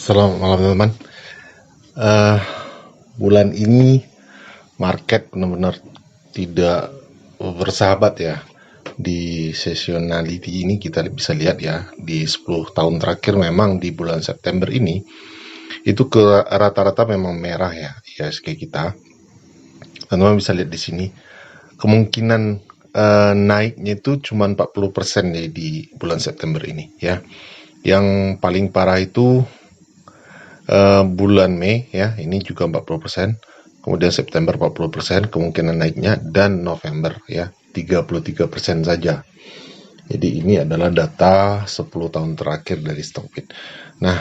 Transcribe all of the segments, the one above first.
Selamat malam teman-teman. Eh, Bulan ini market benar-benar tidak bersahabat ya. Di seasonality ini kita bisa lihat ya, di 10 tahun terakhir memang di bulan September ini itu ke rata-rata memang merah ya IHSG kita. Teman-teman bisa lihat di sini kemungkinan naiknya itu cuma 40% nih di bulan September ini ya. Yang paling parah itu bulan Mei ya, ini juga 40%, kemudian September 40% kemungkinan naiknya, dan November ya 33% saja. Jadi ini adalah data 10 tahun terakhir dari Stockbit. Nah,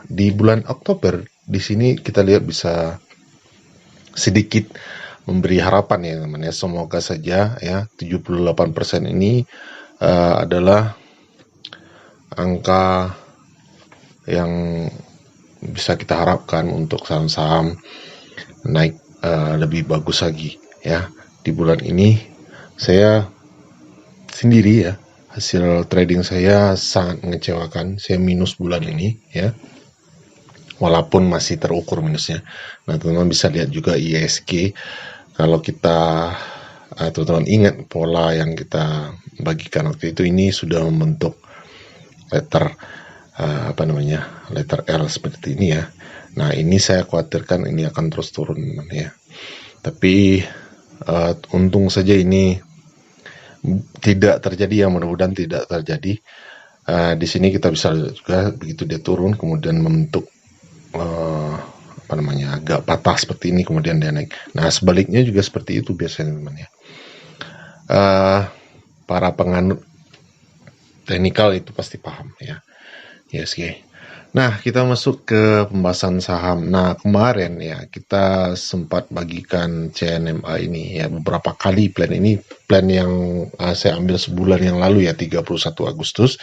di bulan Oktober di sini kita lihat bisa sedikit memberi harapan ya teman ya. Semoga saja ya 78% ini adalah angka yang bisa kita harapkan untuk saham-saham naik lebih bagus lagi ya. Di bulan ini saya sendiri ya, hasil trading saya sangat mengecewakan. Saya minus bulan ini ya, walaupun masih terukur minusnya. Nah, teman-teman bisa lihat juga ISG. Kalau kita teman-teman ingat pola yang kita bagikan waktu itu, ini sudah membentuk letter letter L seperti ini ya. Nah, ini saya khawatirkan ini akan terus turun ya. Tapi untung saja ini tidak terjadi ya, mudah-mudahan tidak terjadi. Di sini kita bisa lihat juga begitu dia turun kemudian membentuk agak patah seperti ini, kemudian dia naik. Nah, sebaliknya juga seperti itu biasanya teman ya. Para penganut teknikal itu pasti paham ya. Yes, okay. Nah, kita masuk ke pembahasan saham. Nah, kemarin ya kita sempat bagikan CNMA ini ya beberapa kali plan ini. Plan yang saya ambil sebulan yang lalu ya, 31 Agustus.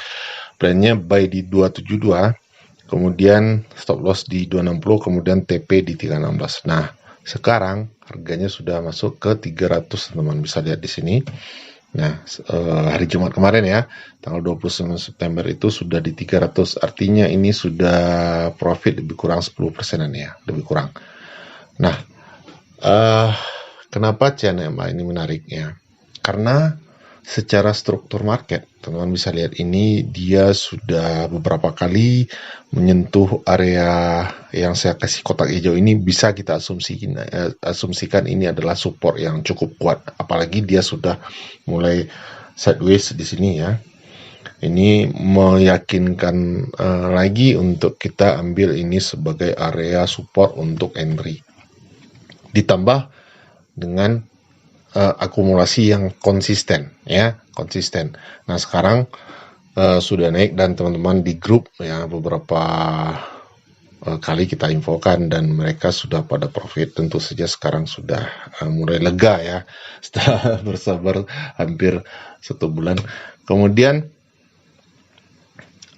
Plannya buy di 272, kemudian stop loss di 260, kemudian TP di 316. Nah, sekarang harganya sudah masuk ke 300, teman-teman bisa lihat di sini. Nah, hari Jumat kemarin ya, tanggal 29 September itu sudah di 300, artinya ini sudah profit lebih kurang 10%-an ya, lebih kurang. Nah, kenapa CNMA ini menariknya? Karena secara struktur market, teman-teman bisa lihat ini dia sudah beberapa kali menyentuh area yang saya kasih kotak hijau ini. Bisa kita asumsikan ini adalah support yang cukup kuat, apalagi dia sudah mulai sideways di sini ya. Ini meyakinkan lagi untuk kita ambil ini sebagai area support untuk entry, ditambah dengan akumulasi yang konsisten ya, konsisten. Nah, sekarang sudah naik, dan teman-teman di grup ya beberapa kali kita infokan dan mereka sudah pada profit. Tentu saja sekarang sudah mulai lega ya setelah bersabar hampir 1 bulan. Kemudian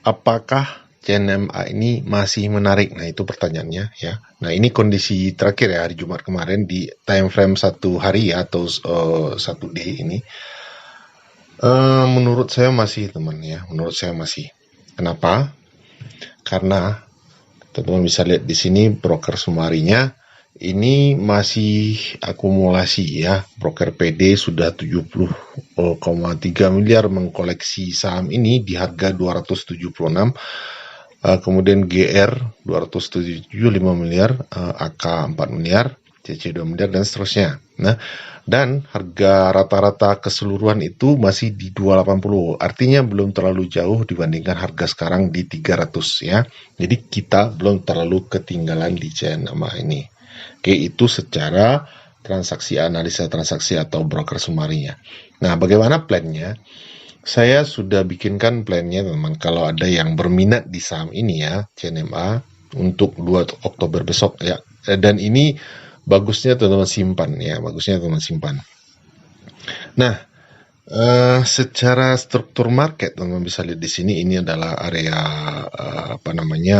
apakah CNMA ini masih menarik? Nah, itu pertanyaannya ya. Nah, ini kondisi terakhir ya, hari Jumat kemarin di time frame 1 hari ya, atau 1 day ini. Menurut saya masih teman ya, menurut saya masih. Kenapa? Karena teman-teman bisa lihat di sini broker sumarinya ini masih akumulasi ya. Broker PD sudah 70,3 miliar mengkoleksi saham ini di harga 276. Kemudian GR 275 miliar, AK 4 miliar, CC 2 miliar, dan seterusnya. Nah, dan harga rata-rata keseluruhan itu masih di 280, artinya belum terlalu jauh dibandingkan harga sekarang di 300 ya. Jadi kita belum terlalu ketinggalan di CNMA ini. Oke, itu secara transaksi, analisa transaksi atau broker sumarinya. Nah, bagaimana plannya? Saya sudah bikinkan plannya teman, kalau ada yang berminat di saham ini ya, CNMA untuk 2 Oktober besok ya. Dan ini bagusnya teman-teman simpan ya, bagusnya teman-teman simpan. Nah, secara struktur market teman-teman bisa lihat di sini, ini adalah area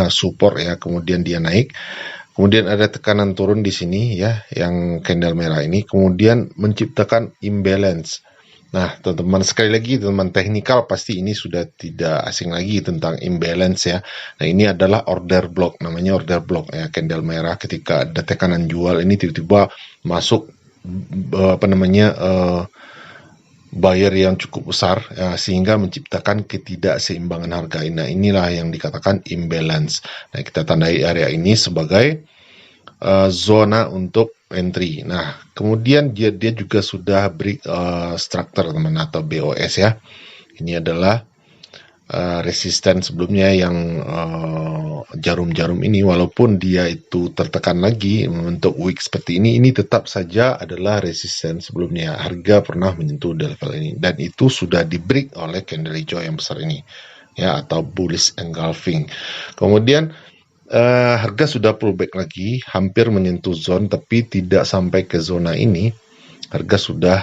support ya, kemudian dia naik. Kemudian ada tekanan turun di sini ya, yang candle merah ini, kemudian menciptakan imbalance Nah, teman-teman, sekali lagi, teman-teman teknikal pasti ini sudah tidak asing lagi tentang imbalance ya. Nah, ini adalah order block, namanya order block ya, candle merah ketika ada tekanan jual ini tiba-tiba masuk buyer yang cukup besar ya, sehingga menciptakan ketidakseimbangan harga. Nah, inilah yang dikatakan imbalance. Nah, kita tandai area ini sebagai zona untuk entry. Nah, kemudian dia juga sudah break structure teman atau BOS ya. Ini adalah resisten sebelumnya yang jarum-jarum ini, walaupun dia itu tertekan lagi membentuk wick seperti ini tetap saja adalah resisten sebelumnya. Harga pernah menyentuh di level ini dan itu sudah di break oleh candle hijau yang besar ini ya, atau bullish engulfing. Kemudian harga sudah pullback lagi, hampir menyentuh zone tapi tidak sampai ke zona ini. Harga sudah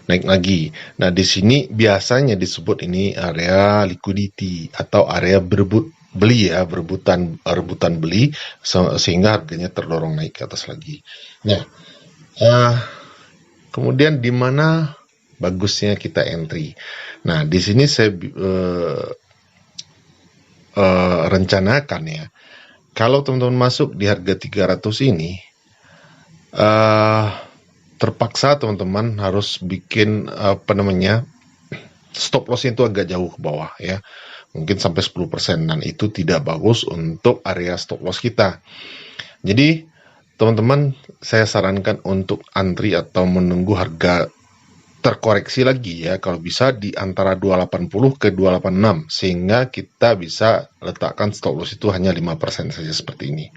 naik lagi. Nah, di sini biasanya disebut ini area liquidity atau area berebut beli ya, rebutan beli sehingga harganya terdorong naik ke atas lagi. Nah, kemudian di mana bagusnya kita entry? Nah, di sini saya rencanakan ya, kalau teman-teman masuk di harga 300 ini, terpaksa teman-teman harus bikin stop lossnya itu agak jauh ke bawah ya, mungkin sampai 10%, dan itu tidak bagus untuk area stop loss kita. Jadi teman-teman, saya sarankan untuk antri atau menunggu harga terkoreksi lagi ya, kalau bisa di antara 280 ke 286, sehingga kita bisa letakkan stop loss itu hanya 5% saja seperti ini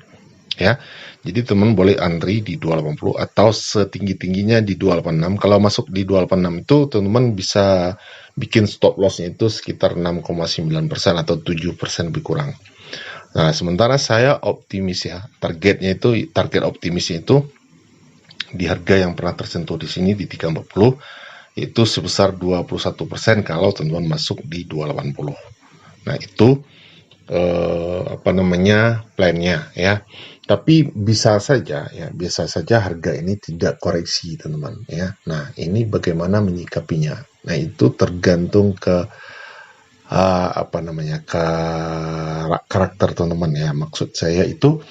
ya. Jadi teman boleh antri di 280 atau setinggi-tingginya di 286. Kalau masuk di 286 itu teman-teman bisa bikin stop lossnya itu sekitar 6,9% atau 7% lebih kurang. Nah, sementara saya optimis ya, target optimisnya itu di harga yang pernah tersentuh di sini di 340 itu sebesar 21% kalau teman-teman masuk di 280. Nah, itu plannya ya. Tapi bisa saja harga ini tidak koreksi teman-teman ya. Nah, ini bagaimana menyikapinya. Nah, itu tergantung ke karakter teman-teman ya. Maksud saya itu,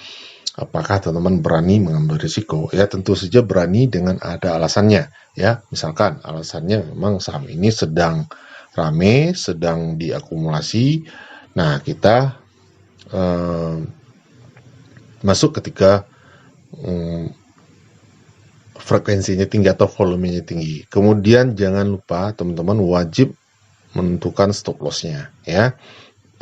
apakah teman-teman berani mengambil risiko? Ya, tentu saja berani dengan ada alasannya ya. Misalkan alasannya memang saham ini sedang rame, sedang diakumulasi. Nah, kita masuk ketika frekuensinya tinggi atau volumenya tinggi. Kemudian jangan lupa teman-teman wajib menentukan stop loss-nya ya.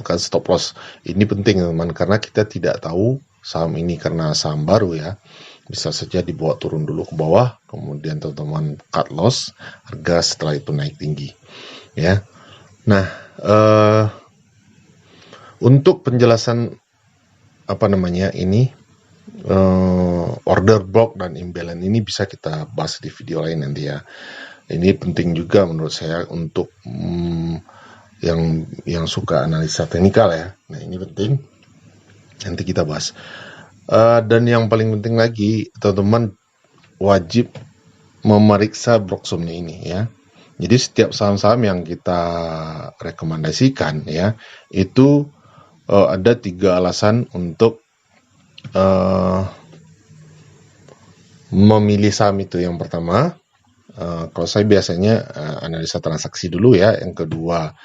Bukan stop loss. Ini penting teman-teman, karena kita tidak tahu saham ini, karena saham baru ya. Bisa saja dibawa turun dulu ke bawah, kemudian teman-teman cut loss, harga setelah itu naik tinggi ya. Nah, untuk penjelasan order block dan imbalance ini bisa kita bahas di video lain nanti ya. Ini penting juga menurut saya untuk yang suka analisa teknikal ya. Nah, ini penting, nanti kita bahas. Dan yang paling penting lagi, teman-teman wajib memeriksa blocksum-nya ini ya. Jadi setiap saham-saham yang kita rekomendasikan ya, itu ada 3 alasan untuk memilih saham itu. Yang pertama, kalau saya biasanya analisa transaksi dulu ya. Yang kedua,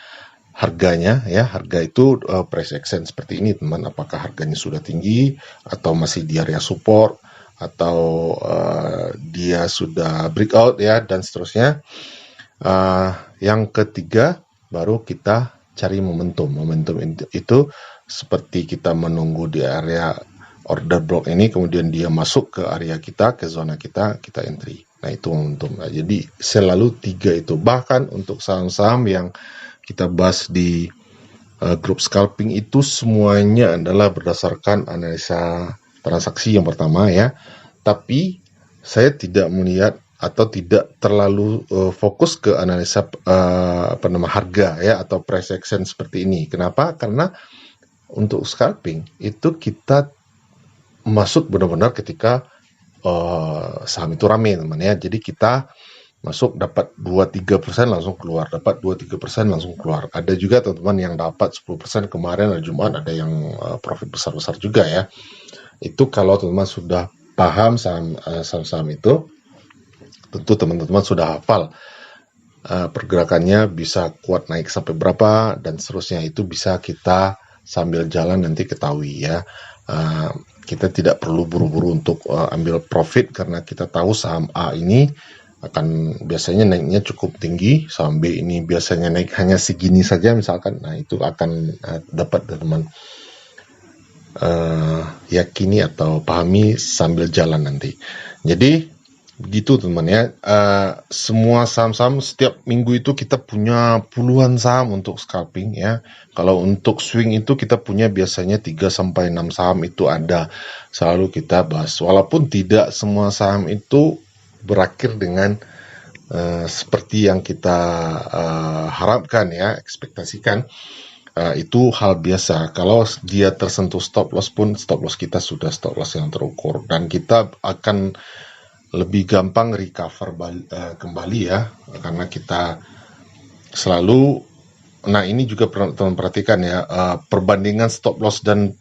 harganya ya. Harga itu price action seperti ini teman, apakah harganya sudah tinggi atau masih di area support, atau dia sudah breakout ya, dan seterusnya. Yang ketiga, baru kita cari momentum. Momentum itu seperti kita menunggu di area order block ini, kemudian dia masuk ke area kita, ke zona kita entry. Nah, itu momentum. Nah, jadi selalu 3 itu. Bahkan untuk saham-saham yang kita bahas di grup scalping itu semuanya adalah berdasarkan analisa transaksi yang pertama ya. Tapi saya tidak melihat atau tidak terlalu fokus ke analisa harga ya, atau price action seperti ini. Kenapa? Karena untuk scalping itu kita masuk benar-benar ketika saham itu rame teman ya. Jadi kita masuk dapat 2-3% langsung keluar, dapat 2-3% langsung keluar. Ada juga teman-teman yang dapat 10% kemarin hari Jumat, ada yang profit besar-besar juga ya. Itu kalau teman-teman sudah paham saham-saham itu, tentu teman-teman sudah hafal pergerakannya bisa kuat naik sampai berapa dan seterusnya. Itu bisa kita sambil jalan nanti ketahui ya. Kita tidak perlu buru-buru untuk ambil profit karena kita tahu saham A ini akan biasanya naiknya cukup tinggi, saham B ini biasanya naik hanya segini saja misalkan. Nah, itu akan dapat teman-teman yakini atau pahami sambil jalan nanti. Jadi begitu teman ya. Semua saham-saham setiap minggu itu kita punya puluhan saham untuk scalping ya. Kalau untuk swing itu kita punya biasanya 3-6 saham itu ada. Selalu kita bahas. Walaupun tidak semua saham itu berakhir dengan seperti yang kita harapkan ya, ekspektasikan. Itu hal biasa. Kalau dia tersentuh stop loss pun, stop loss kita sudah stop loss yang terukur dan kita akan lebih gampang recover kembali ya, karena kita selalu, nah ini juga teman perhatikan ya, perbandingan stop loss dan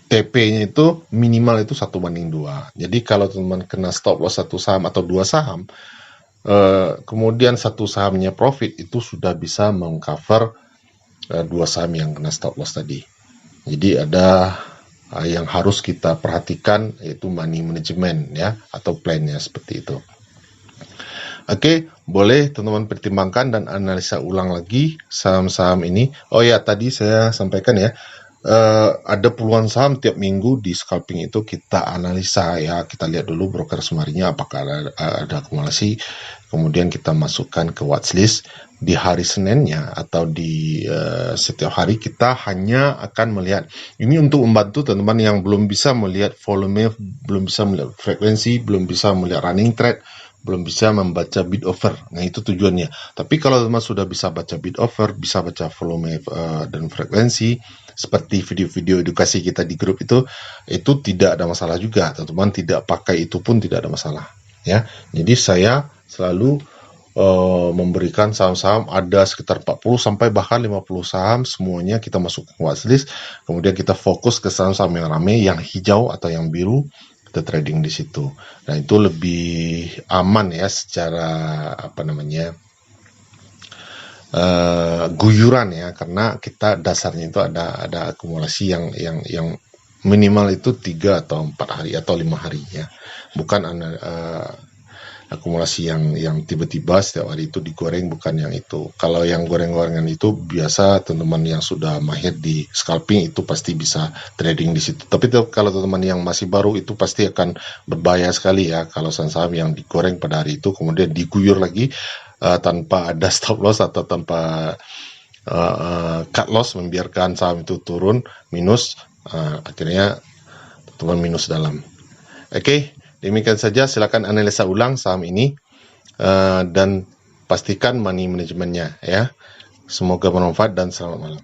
TP-nya itu minimal itu 1:2. Jadi kalau teman kena stop loss satu saham atau dua saham, kemudian satu sahamnya profit, itu sudah bisa mengcover dua saham yang kena stop loss tadi. Jadi ada yang harus kita perhatikan, yaitu money management ya, atau plan-nya seperti itu. Oke, boleh teman-teman pertimbangkan dan analisa ulang lagi saham-saham ini. Oh ya, tadi saya sampaikan ya, ada puluhan saham tiap minggu di scalping itu kita analisa ya. Kita lihat dulu broker sumarinya apakah ada akumulasi, kemudian kita masukkan ke watchlist. Di hari Seninnya atau di setiap hari kita hanya akan melihat, ini untuk membantu teman-teman yang belum bisa melihat volume, belum bisa melihat frekuensi, belum bisa melihat running trade, belum bisa membaca bid offer. Nah, itu tujuannya. Tapi kalau teman sudah bisa baca bid offer, bisa baca volume dan frekuensi, seperti video-video edukasi kita di grup itu tidak ada masalah juga. Teman-teman tidak pakai itu pun tidak ada masalah ya. Jadi saya selalu memberikan saham-saham, ada sekitar 40 sampai bahkan 50 saham, semuanya kita masuk ke watchlist, kemudian kita fokus ke saham-saham yang rame, yang hijau atau yang biru, kita trading di situ. Nah, itu lebih aman ya secara guyuran ya, karena kita dasarnya itu ada akumulasi yang minimal itu 3 atau 4 hari atau 5 hari ya, bukan akumulasi yang tiba-tiba setiap hari itu digoreng, bukan yang itu. Kalau yang goreng-gorengan itu biasa teman-teman yang sudah mahir di scalping itu pasti bisa trading di situ. Tapi kalau teman-teman yang masih baru itu pasti akan berbahaya sekali ya kalau saham-saham yang digoreng pada hari itu kemudian diguyur lagi tanpa ada stop loss atau tanpa cut loss, membiarkan saham itu turun minus, akhirnya teman minus dalam. Oke. Demikian saja, silakan analisa ulang saham ini dan pastikan money manajemennya ya. Semoga bermanfaat dan selamat malam.